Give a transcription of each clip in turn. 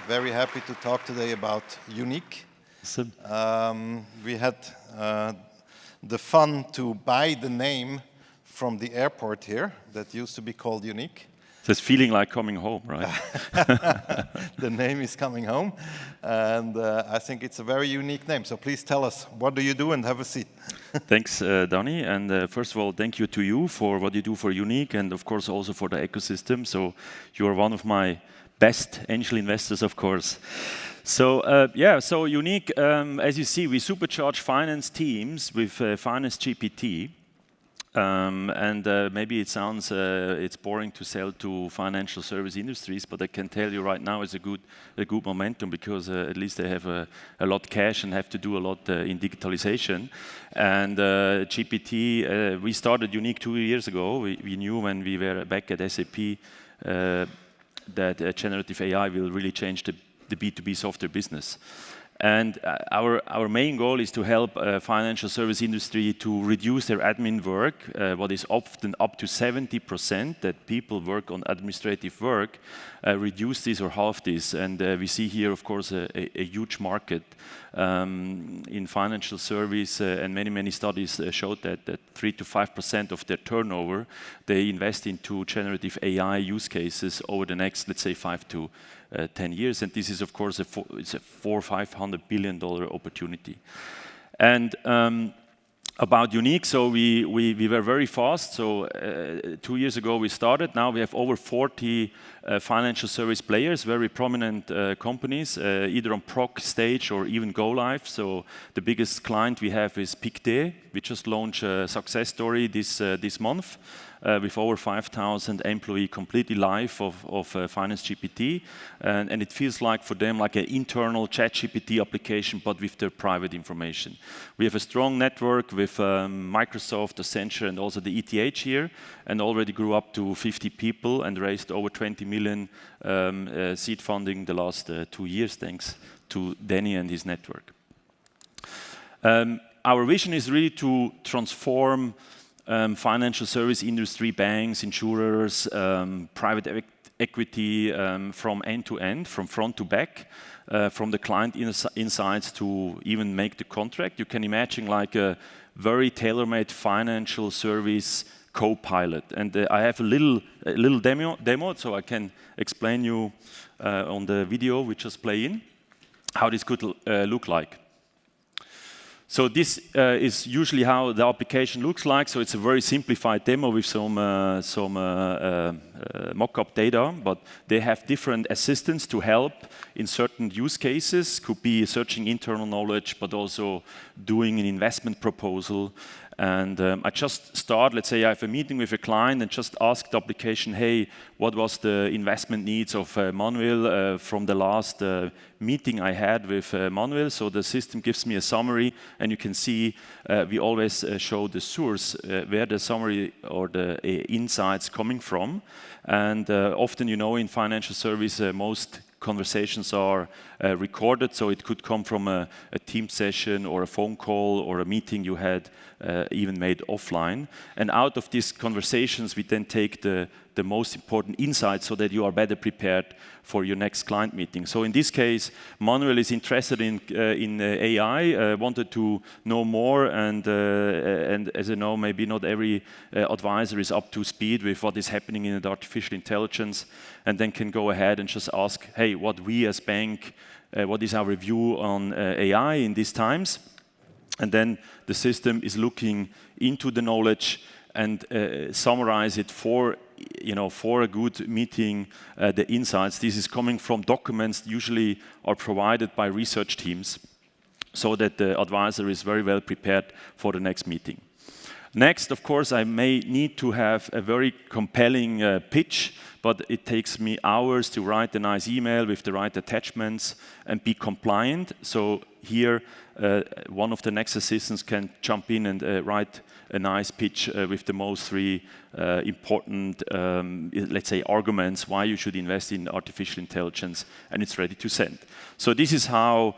very happy to talk today about Unique. Awesome. We had the fun to buy the name from the airport here that used to be called Unique. So it's feeling like coming home, right? The name is coming home, and I think it's a very unique name. So please tell us, what do you do, and have a seat. Thanks, Donny. And first of all, thank you to you for what you do for Unique, and of course also for the ecosystem. So you are one of my best angel investors, of course. So so Unique, as you see, we supercharge finance teams with Finance GPT. Maybe it sounds it's boring to sell to financial service industries, but I can tell you right now it's a good momentum, because at least they have a lot of cash and have to do a lot in digitalization. And GPT, we started Unique 2 years ago. We knew when we were back at SAP that generative AI will really change the B2B software business. And our main goal is to help financial service industry to reduce their admin work, what is often up to 70% that people work on administrative work, reduce this or halve this. And we see here, of course, a huge market in financial service, and many studies showed that 3 to 5% of their turnover, they invest into generative AI use cases over the next, let's say, 5 to 10 years, and this is, of course, it's a $400 or $500 billion opportunity. And about Unique, so we were very fast. So 2 years ago we started. Now we have over 40 financial service players, very prominent companies, either on PROC stage or even go live. So the biggest client we have is Pictet. We just launched a success story this month. With over 5,000 employees completely live of Finance GPT, and it feels like for them like an internal ChatGPT application, but with their private information. We have a strong network with Microsoft, Accenture, and also the ETH here, and already grew up to 50 people and raised over 20 million seed funding the last 2 years, thanks to Danny and his network. Our vision is really to transform financial service industry, banks, insurers, private equity, from end to end, from front to back, from the client insights to even make the contract. You can imagine like a very tailor-made financial service co-pilot. And I have a little demo, so I can explain you on the video we just play in how this could look like. So this is usually how the application looks like. So it's a very simplified demo with some mock-up data, but they have different assistants to help in certain use cases. Could be searching internal knowledge, but also doing an investment proposal. And I just start, let's say I have a meeting with a client, and just ask the application, hey, what was the investment needs of Manuel from the last meeting I had with Manuel? So the system gives me a summary, and you can see we always show the source, where the summary or the insights coming from. And often, you know, in financial service, most conversations are recorded, so it could come from a team session or a phone call or a meeting you had even made offline. And out of these conversations, we then take the most important insights so that you are better prepared for your next client meeting. So in this case, Manuel is interested in AI, wanted to know more, and as you know, maybe not every advisor is up to speed with what is happening in artificial intelligence, and then can go ahead and just ask, hey, what we as bank, what is our view on AI in these times? And then the system is looking into the knowledge and summarize it for a good meeting, the insights. This is coming from documents usually are provided by research teams, so that the advisor is very well prepared for the next meeting. Next, of course, I may need to have a very compelling pitch, but it takes me hours to write a nice email with the right attachments and be compliant. So here, one of the next assistants can jump in and write a nice pitch with the most 3 important, let's say, arguments why you should invest in artificial intelligence, and it's ready to send. So this is how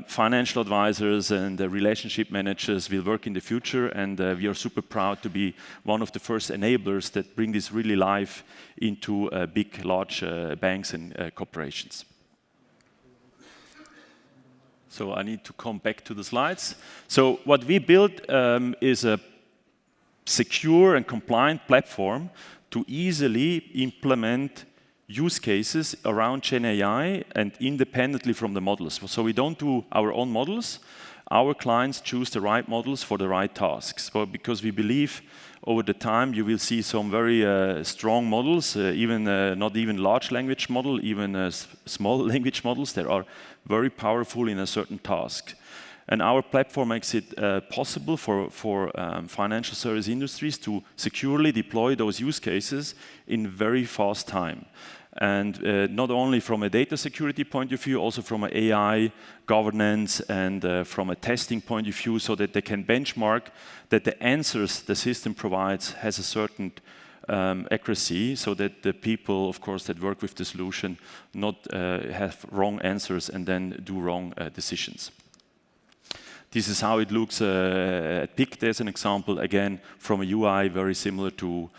financial advisors and relationship managers will work in the future, and we are super proud to be one of the first enablers that bring this really live into big, large banks and corporations. So I need to come back to the slides. So what we built is a secure and compliant platform to easily implement use cases around Gen AI and independently from the models. So we don't do our own models. Our clients choose the right models for the right tasks. So because we believe over the time you will see some very strong models, not even large language model, even small language models that are very powerful in a certain task. And our platform makes it possible for financial service industries to securely deploy those use cases in very fast time. And not only from a data security point of view, also from an AI governance and from a testing point of view, so that they can benchmark that the answers the system provides has a certain accuracy, so that the people, of course, that work with the solution not have wrong answers and then do wrong decisions. This is how it looks picked as an example, again, from a UI very similar to,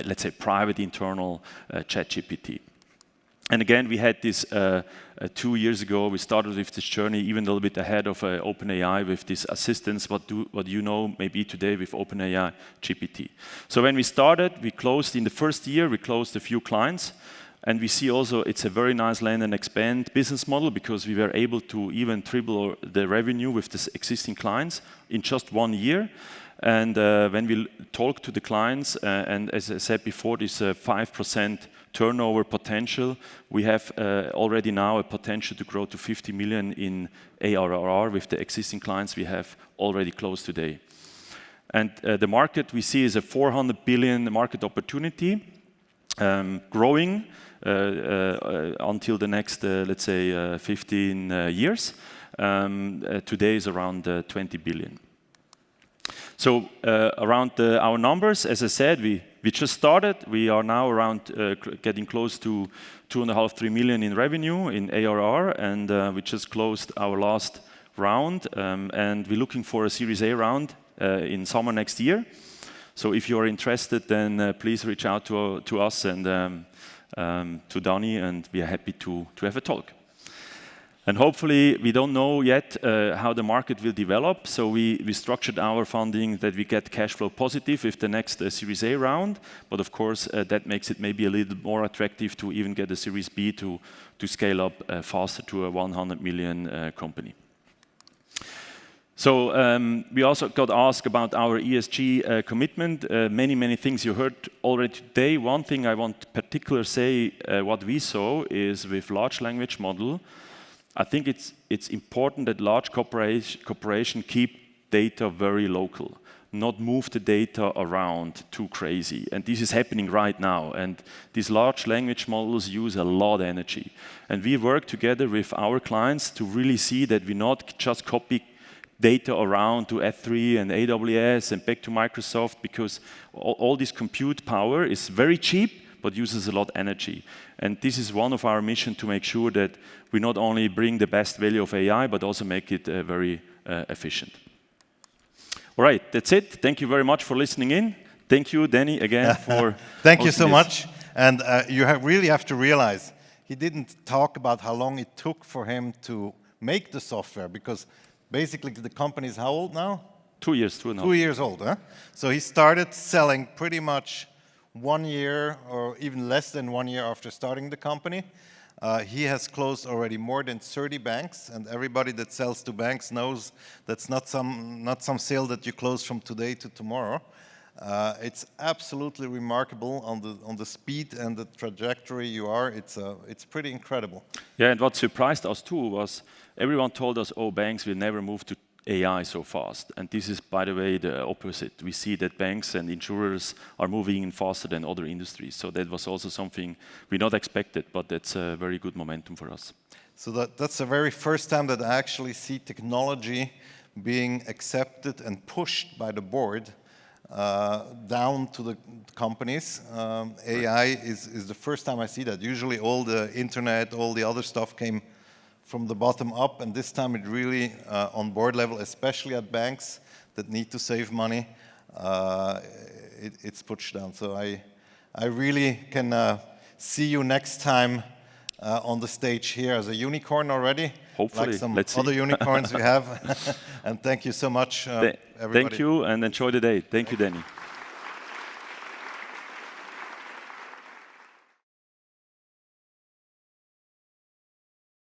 let's say, private internal ChatGPT. And again, we had this 2 years ago. We started with this journey even a little bit ahead of OpenAI with this assistance, what you know maybe today with OpenAI GPT. So when we started, we closed in the first year, we closed a few clients. And we see also it's a very nice land and expand business model because we were able to even triple the revenue with the existing clients in just 1 year. And when we talk to the clients, and as I said before, this 5% turnover potential, we have already now a potential to grow to 50 million in ARR with the existing clients we have already closed today. And the market we see is a 400 billion market opportunity, growing until the next, let's say, 15 years. Today is around 20 billion. So around our numbers, as I said, we just started. We are now around getting close to 2.5–3 million in revenue in ARR, and we just closed our last round, and we're looking for a Series A round in summer next year. So if you are interested, then please reach out to us and to Danny, and we are happy to have a talk. And hopefully, we don't know yet how the market will develop, so we structured our funding that we get cash flow positive with the next Series A round, but of course, that makes it maybe a little more attractive to even get a Series B to scale up faster to a 100 million company. So we also got asked about our ESG commitment. Many things you heard already today. One thing I want to particularly say, what we saw is with large language model, I think it's important that large corporation keep data very local, not move the data around too crazy. And this is happening right now. And these large language models use a lot of energy. And we work together with our clients to really see that we not just copy data around to S3 and AWS and back to Microsoft, because all this compute power is very cheap, but uses a lot of energy. And this is one of our mission to make sure that we not only bring the best value of AI, but also make it very efficient. All right, that's it. Thank you very much for listening in. Thank you, Danny, again for Thank you so much. And you really have to realize, he didn't talk about how long it took for him to make the software, because basically the company is how old now? 2 years, 2.5. 2 years old, huh? So he started selling pretty much 1 year or even less than 1 year after starting the company. He has closed already more than 30 banks, and everybody that sells to banks knows that's not some sale that you close from today to tomorrow. It's absolutely remarkable on the speed and the trajectory you are. It's pretty incredible. Yeah, and what surprised us too was everyone told us, oh, banks will never move to AI so fast. And this is, by the way, the opposite. We see that banks and insurers are moving in faster than other industries. So that was also something we not expected, but that's a very good momentum for us. So that's the very first time that I actually see technology being accepted and pushed by the board down to the companies. AI is the first time I see that. Usually all the internet, all the other stuff came from the bottom up, and this time it really, on board level, especially at banks that need to save money, it's pushed down. So I really can see you next time on the stage here as a unicorn already, Hopefully, like some let's see. other unicorns we have. And thank you so much, everybody. Thank you, and enjoy the day. Thank you, Danny.